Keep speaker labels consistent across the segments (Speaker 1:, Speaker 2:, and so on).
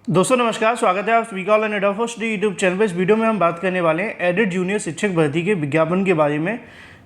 Speaker 1: दोस्तों नमस्कार, स्वागत है आप सभी का ऑनलाइन एडा फर्स्ट यूट्यूब चैनल पे। इस वीडियो में हम बात करने वाले हैं एडेड जूनियर शिक्षक भर्ती के विज्ञापन के बारे में,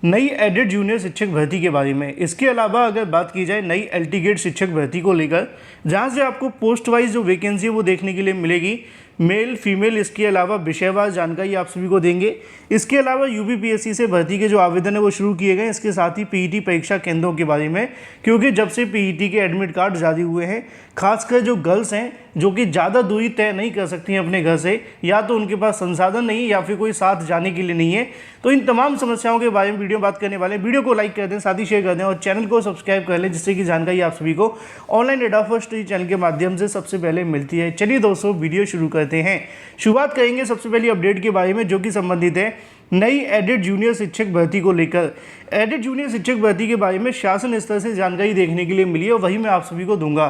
Speaker 1: नई एडेड जूनियर शिक्षक भर्ती के बारे में। इसके अलावा अगर बात की जाए नई एलटी गेट शिक्षक भर्ती को लेकर, जहां से आपको पोस्ट वाइज जो वैकेंसी है वो देखने के लिए मिलेगी, मेल फीमेल, इसके अलावा विषयवार जानकारी आप सभी को देंगे। इसके अलावा यूपीपीएससी से भर्ती के जो आवेदन है वो शुरू किए गए। इसके साथ ही पीईटी परीक्षा केंद्रों के बारे में, क्योंकि जब से पीईटी के एडमिट कार्ड जारी हुए हैं, खासकर जो गर्ल्स हैं जो कि ज़्यादा दूरी तय नहीं कर सकती हैं अपने घर से, या तो उनके पास संसाधन नहीं या फिर कोई साथ जाने के लिए नहीं है, तो इन तमाम समस्याओं के बारे में वीडियो बात करने वाले हैं। वीडियो को लाइक कर दें, साथ ही शेयर कर दें और चैनल को सब्सक्राइब कर लें, जिससे कि जानकारी आप सभी को ऑनलाइन एडा फर्स्ट चैनल के माध्यम से सबसे पहले मिलती है। चलिए दोस्तों, वीडियो शुरू करते हैं। शुरुआत करेंगे सबसे पहले अपडेट के बारे में, जो कि संबंधित है नई एडेड जूनियर शिक्षक भर्ती को लेकर। एडेड जूनियर शिक्षक भर्ती के बारे में शासन स्तर से जानकारी देखने के लिए मिली है और वही मैं आप सभी को दूंगा।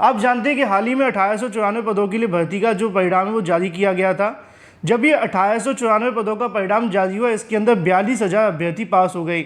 Speaker 1: आप जानते हैं कि हाल ही में 1894 पदों के लिए भर्ती का जो परिणाम है वो जारी किया गया था। जब ये 1894 पदों का परिणाम जारी हुआ, इसके अंदर 42,000 अभ्यर्थी पास हो गए।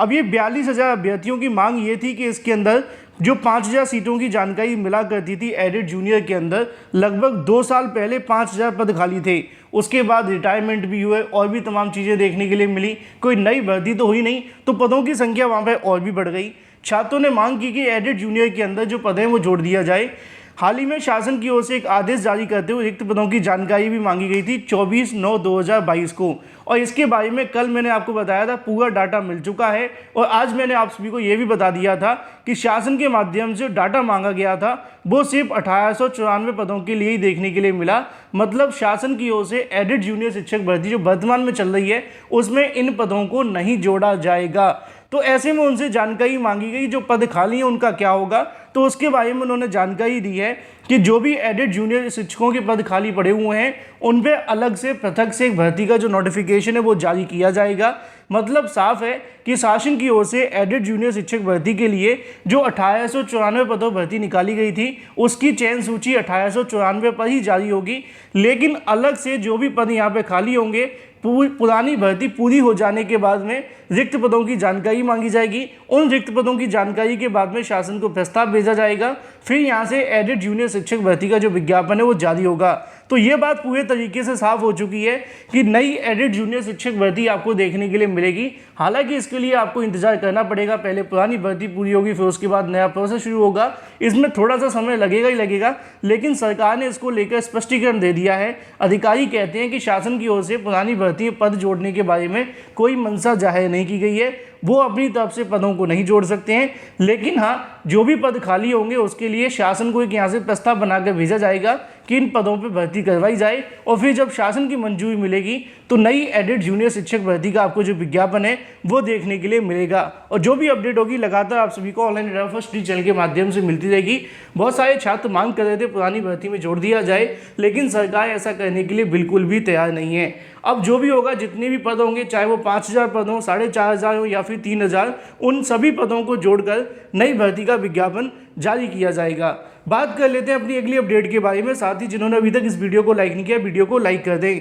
Speaker 1: अब ये 42,000 अभ्यर्थियों की मांग ये थी कि इसके अंदर जो 5,000 सीटों की जानकारी मिला करती थी एडेड जूनियर के अंदर, लगभग 2 साल पहले 5,000 पद खाली थे। उसके बाद रिटायरमेंट भी हुए और भी तमाम चीज़ें देखने के लिए मिली। कोई नई भर्ती तो हुई नहीं, तो पदों की संख्या वहाँ पर और भी बढ़ गई। छात्रों ने मांग की कि एडेड जूनियर के अंदर जो पद हैं वो जोड़ दिया जाए। हाल ही में शासन की ओर से एक आदेश जारी करते हुए रिक्त पदों की जानकारी भी मांगी गई थी 24/9/2022 को, और इसके बारे में कल मैंने आपको बताया था पूरा डाटा मिल चुका है। और आज मैंने आप सभी को यह भी बता दिया था कि शासन के माध्यम से डाटा मांगा गया था वो सिर्फ 1894 पदों के लिए ही देखने के लिए मिला। मतलब शासन की ओर से एडेड जूनियर शिक्षक भर्ती जो वर्तमान में चल रही है उसमें इन पदों को नहीं जोड़ा जाएगा। तो ऐसे में उनसे जानकारी मांगी गई जो पद खाली हैं उनका क्या होगा, तो उसके बारे में उन्होंने जानकारी दी है कि जो भी एडेड जूनियर शिक्षकों के पद खाली पड़े हुए हैं उन पे अलग से पृथक से एक भर्ती का जो नोटिफिकेशन है वो जारी किया जाएगा। मतलब साफ है कि शासन की ओर से एडेड जूनियर शिक्षक भर्ती के लिए जो 1894 पदों भर्ती निकाली गई थी उसकी चयन सूची 1894 पर ही जारी होगी। लेकिन अलग से जो भी पद यहाँ पे खाली होंगे, पुरानी भर्ती पूरी हो जाने के बाद में रिक्त पदों की जानकारी मांगी जाएगी। उन रिक्त पदों की जानकारी के बाद में शासन को प्रस्ताव भेजा जाएगा, फिर यहाँ से एडेड जूनियर शिक्षक भर्ती का जो विज्ञापन है वो जारी होगा। तो ये बात पूरे तरीके से साफ हो चुकी है कि नई एडेड जूनियर शिक्षक भर्ती आपको देखने के लिए मिलेगी। हालांकि इसके लिए आपको इंतजार करना पड़ेगा, पहले पुरानी भर्ती पूरी होगी, फिर उसके बाद नया प्रोसेस शुरू होगा। इसमें थोड़ा सा समय लगेगा ही लगेगा, लेकिन सरकार ने इसको लेकर स्पष्टीकरण दे दिया है। अधिकारी कहते हैं कि शासन की ओर से पुरानी भर्ती पद जोड़ने के बारे में कोई मंशा जाहिर नहीं की गई है, वो अपनी तरफ से पदों को नहीं जोड़ सकते हैं। लेकिन हाँ, जो भी पद खाली होंगे उसके लिए शासन को एक यहाँ से प्रस्ताव बनाकर भेजा जाएगा कि इन पदों पर भर्ती करवाई जाए, और फिर जब शासन की मंजूरी मिलेगी तो नई एडेड जूनियर शिक्षक भर्ती का आपको जो विज्ञापन है वो देखने के लिए मिलेगा। और जो भी अपडेट होगी लगातार आप सभी को ऑनलाइन एडा फर्स्ट चैनल के माध्यम से मिलती रहेगी। बहुत सारे छात्र मांग कर रहे थे पुरानी भर्ती में जोड़ दिया जाए, लेकिन सरकार ऐसा करने के लिए बिल्कुल भी तैयार नहीं है। अब जो भी होगा, जितने भी पद होंगे, चाहे वो 5,000 पद हों, 4,500 हो या फिर 3,000, उन सभी पदों को जोड़कर नई भर्ती का विज्ञापन जारी किया जाएगा। बात कर लेते हैं अपनी अगली अपडेट के बारे में। साथ ही जिन्होंने अभी तक इस वीडियो को लाइक नहीं किया, वीडियो को लाइक कर दें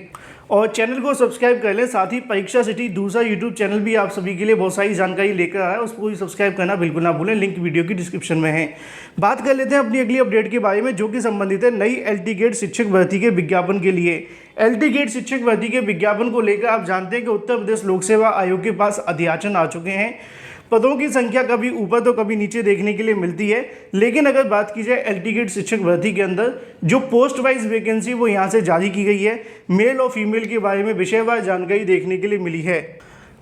Speaker 1: और चैनल को सब्सक्राइब कर लें। साथ ही परीक्षा सिटी दूसरा यूट्यूब चैनल भी आप सभी के लिए बहुत सारी जानकारी लेकर आया है, उसको भी सब्सक्राइब करना बिल्कुल ना भूलें, लिंक वीडियो की डिस्क्रिप्शन में है। बात कर लेते हैं अपनी अगली अपडेट के बारे में, जो कि संबंधित है नई एलटी गेट शिक्षक भर्ती के विज्ञापन के लिए। एलटी गेट शिक्षक भर्ती के विज्ञापन को लेकर आप जानते हैं कि उत्तर प्रदेश लोक सेवा आयोग के पास अध्याचन आ चुके हैं। पदों की संख्या कभी ऊपर तो कभी नीचे देखने के लिए मिलती है, लेकिन अगर बात की जाए एलटी गेट शिक्षक भर्ती के अंदर जो पोस्ट वाइज वैकेंसी वो यहाँ से जारी की गई है। मेल और फीमेल के बारे में विषयवार जानकारी देखने के लिए मिली है,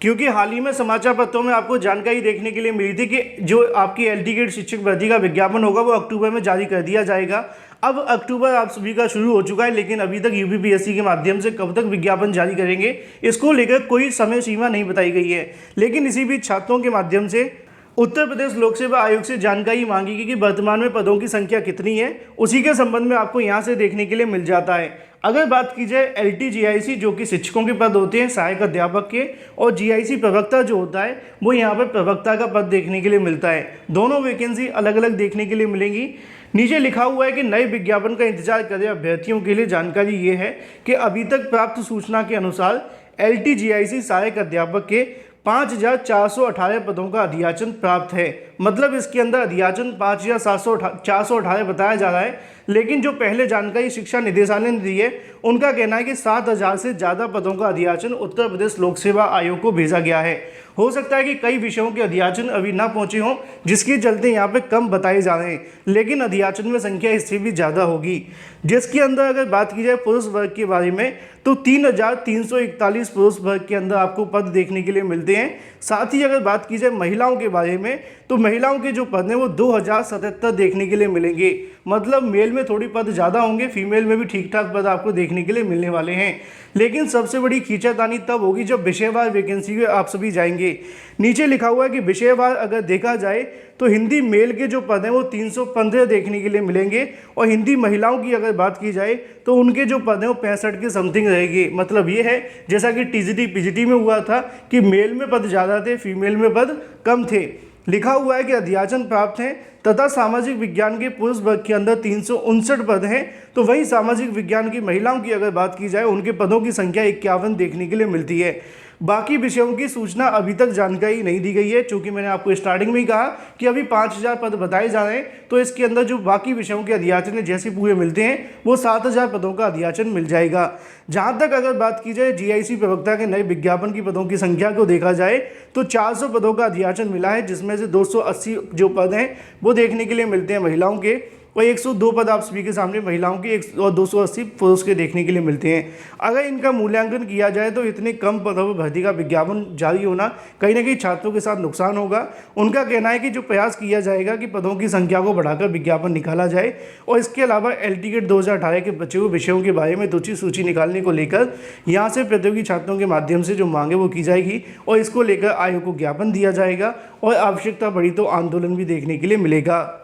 Speaker 1: क्योंकि हाल ही में समाचार पत्रों में आपको जानकारी देखने के लिए मिली थी कि जो आपकी एलटी गेट शिक्षक भर्ती का विज्ञापन होगा वो अक्टूबर में जारी कर दिया जाएगा। अब अक्टूबर आप सभी का शुरू हो चुका है, लेकिन अभी तक यूपीपीएससी के माध्यम से कब तक विज्ञापन जारी करेंगे इसको लेकर कोई समय सीमा नहीं बताई गई है। लेकिन इसी बीच छात्रों के माध्यम से उत्तर प्रदेश लोक सेवा आयोग से जानकारी मांगी गई कि वर्तमान में पदों की संख्या कितनी है, उसी के संबंध में आपको यहाँ से देखने के लिए मिल जाता है। अगर बात की जाए LTGIC जो कि शिक्षकों के पद होते हैं सहायक अध्यापक के, और GIC प्रवक्ता जो होता है वो यहाँ पर प्रवक्ता का पद देखने के लिए मिलता है। दोनों वैकेंसी अलग अलग देखने के लिए मिलेंगी। नीचे लिखा हुआ है कि नए विज्ञापन का इंतजार कर रहे अभ्यर्थियों के लिए जानकारी ये है कि अभी तक प्राप्त सूचना के अनुसार LTGIC सहायक अध्यापक के 5,418 पदों का अध्याचन प्राप्त है। मतलब इसके अंदर अध्याचन 5,418 बताया जा रहा है, लेकिन जो पहले जानकारी शिक्षा निदेशालय ने दी है उनका कहना है कि 7,000 से ज़्यादा पदों का अध्याचन उत्तर प्रदेश लोक सेवा आयोग को भेजा गया है। हो सकता है कि कई विषयों के अध्याचन अभी ना पहुंचे हों, जिसके चलते यहाँ पे कम बताए जा रहे हैं, लेकिन अध्याचन में संख्या इससे भी ज़्यादा होगी। जिसके अंदर अगर बात की जाए पुरुष वर्ग के बारे में तो 3,341 पुरुष वर्ग के अंदर आपको पद देखने के लिए मिलते हैं। साथ ही अगर बात की जाए महिलाओं के बारे में तो महिलाओं के जो पद हैं वो 2,077 देखने के लिए मिलेंगे। मतलब मेल में थोड़ी पद ज़्यादा होंगे, फीमेल में भी ठीक ठाक पद आपको देखने के लिए मिलने वाले हैं। लेकिन सबसे बड़ी खींचातानी तब होगी जब विषयवार वैकेंसी में आप सभी जाएंगे। नीचे लिखा हुआ है कि विषयवार अगर देखा जाए तो हिंदी मेल के जो पद हैं वो 315 देखने के लिए मिलेंगे, और हिंदी महिलाओं की अगर बात की जाए तो उनके जो पद हैं वो 65 के समथिंग रहेंगे। मतलब ये है जैसा कि टीजीटी पीजीटी में हुआ था कि मेल में पद ज़्यादा थे, फीमेल में पद कम थे। लिखा हुआ है कि अध्याचन प्राप्त हैं तथा सामाजिक विज्ञान के पुरुष वर्ग के अंदर 359 पद हैं, तो वहीं सामाजिक विज्ञान की महिलाओं की अगर बात की जाए उनके पदों की संख्या 51 देखने के लिए मिलती है। बाकी विषयों की सूचना अभी तक जानकारी नहीं दी गई है, क्योंकि मैंने आपको स्टार्टिंग में ही कहा कि अभी 5,000 पद बताए जा रहे हैं, तो इसके अंदर जो बाकी विषयों के अध्याचन जैसे पूरे मिलते हैं वो 7,000 पदों का अध्याचन मिल जाएगा। जहाँ तक अगर बात की जाए जीआईसी प्रवक्ता के नए विज्ञापन की पदों की संख्या को देखा जाए तो 400 पदों का अध्याचन मिला है, जिसमें से 280 जो पद हैं वो देखने के लिए मिलते हैं महिलाओं के, और 102 पद आप सभी के सामने महिलाओं के और 280 पुरुष के देखने के लिए मिलते हैं। अगर इनका मूल्यांकन किया जाए तो इतने कम पदों पर भर्ती का विज्ञापन जारी होना कहीं ना कहीं छात्रों के साथ नुकसान होगा। उनका कहना है कि जो प्रयास किया जाएगा कि पदों की संख्या को बढ़ाकर विज्ञापन निकाला जाए, और इसके अलावा LTCAT 2018 के बचे हुए विषयों के बारे में उचित सूची निकालने को लेकर यहाँ से प्रतियोगी छात्रों के माध्यम से जो मांगे वो की जाएगी, और इसको लेकर आयोग को ज्ञापन दिया जाएगा, और आवश्यकता पड़ी तो आंदोलन भी देखने के लिए मिलेगा।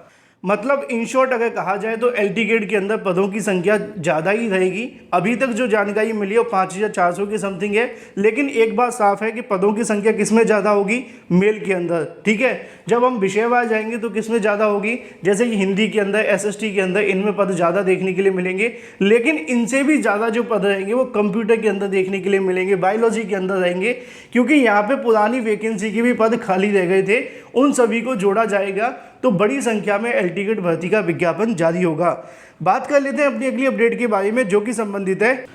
Speaker 1: मतलब इन शॉर्ट अगर कहा जाए तो LTCAT के अंदर पदों की संख्या ज़्यादा ही रहेगी। अभी तक जो जानकारी मिली है वो 5,400 के समथिंग है, लेकिन एक बात साफ है कि पदों की संख्या किस में ज़्यादा होगी, मेल के अंदर। ठीक है, जब हम विषयवार जाएंगे तो किस में ज़्यादा होगी, जैसे कि हिंदी के अंदर, SST के अंदर, इनमें पद ज़्यादा देखने के लिए मिलेंगे। लेकिन इनसे भी ज़्यादा जो पद रहेंगे वो कंप्यूटर के अंदर देखने के लिए मिलेंगे, बायोलॉजी के अंदर रहेंगे, क्योंकि यहाँ पर पुरानी वैकेंसी के भी पद खाली रह गए थे, उन सभी को जोड़ा जाएगा, तो बड़ी संख्या में LTCAT भर्ती का विज्ञापन जारी होगा। बात कर लेते हैं अपनी अगली अपडेट के बारे में, जो कि संबंधित है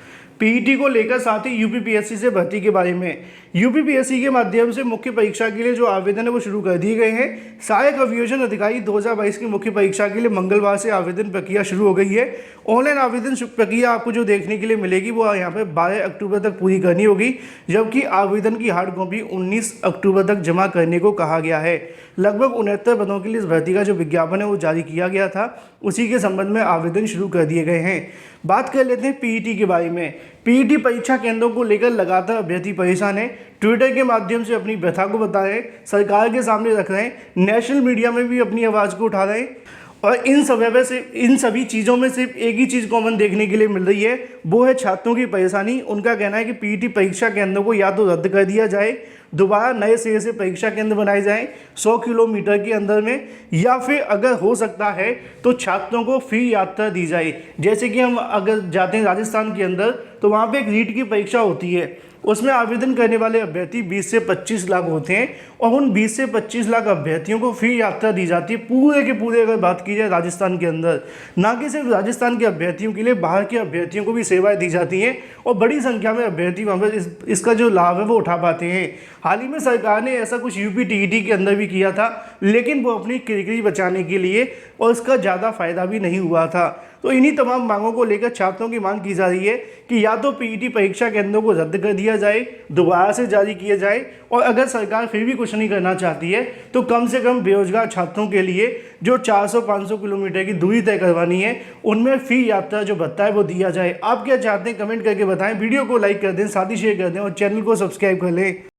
Speaker 1: PET को लेकर, साथ ही UPPSC से भर्ती के बारे में। UPPSC के माध्यम से मुख्य परीक्षा के लिए जो आवेदन है वो शुरू कर दिए गए हैं। सहायक अभियोजन अधिकारी 2022 की मुख्य परीक्षा के लिए मंगलवार से आवेदन प्रक्रिया शुरू हो गई है। ऑनलाइन आवेदन प्रक्रिया आपको जो देखने के लिए मिलेगी वो यहाँ पे 12 अक्टूबर तक पूरी करनी होगी, जबकि आवेदन की हार्ड कॉपी 19 अक्टूबर तक जमा करने को कहा गया है। लगभग 69 पदों के लिए इस भर्ती का जो विज्ञापन है वो जारी किया गया था, उसी के संबंध में आवेदन शुरू कर दिए गए हैं। बात कर लेते हैं PET के बारे में। PET परीक्षा केंद्रों को लेकर लगातार अभ्यर्थी परेशान है, ट्विटर के माध्यम से अपनी व्यथा को बता रहे हैं, सरकार के सामने रख रहे हैं, नेशनल मीडिया में भी अपनी आवाज़ को उठा रहे हैं, और इन सभी चीज़ों में सिर्फ एक ही चीज़ कॉमन देखने के लिए मिल रही है, वो है छात्रों की परेशानी। उनका कहना है कि PET परीक्षा केंद्रों को या तो रद्द कर दिया जाए, दोबारा नए सिरे से परीक्षा केंद्र बनाए जाएं 100 किलोमीटर के अंदर में, या फिर अगर हो सकता है तो छात्रों को फ्री यात्रा दी जाए। जैसे कि हम अगर जाते हैं राजस्थान के अंदर तो वहाँ पे एक रीट की परीक्षा होती है, उसमें आवेदन करने वाले अभ्यर्थी 20 से 25 लाख होते हैं, और उन 20 से 25 लाख अभ्यर्थियों को फ्री यात्रा दी जाती है पूरे के पूरे, अगर बात की जाए राजस्थान के अंदर। ना कि सिर्फ राजस्थान के अभ्यर्थियों के लिए, बाहर के अभ्यर्थियों को भी सेवाएं दी जाती हैं, और बड़ी संख्या में अभ्यर्थी वहाँ पर इसका जो लाभ है वो उठा पाते हैं। हाल ही में सरकार ने ऐसा कुछ UPTET के अंदर भी किया था, लेकिन वो अपनी किरकिरी बचाने के लिए, और इसका ज़्यादा फायदा भी नहीं हुआ था। तो इन्हीं तमाम मांगों को लेकर छात्रों की मांग की जा रही है कि या तो PET परीक्षा केंद्रों को रद्द कर दिया जाए, दोबारा से जारी किया जाए, और अगर सरकार फिर भी कुछ नहीं करना चाहती है तो कम से कम बेरोजगार छात्रों के लिए जो 400-500 किलोमीटर की दूरी तय करवानी है उनमें फ्री यात्रा जो भत्ता है वो दिया जाए। आप क्या चाहते हैं कमेंट करके बताएं, वीडियो को लाइक कर दें, साथ ही शेयर कर दें, और चैनल को सब्सक्राइब कर लें।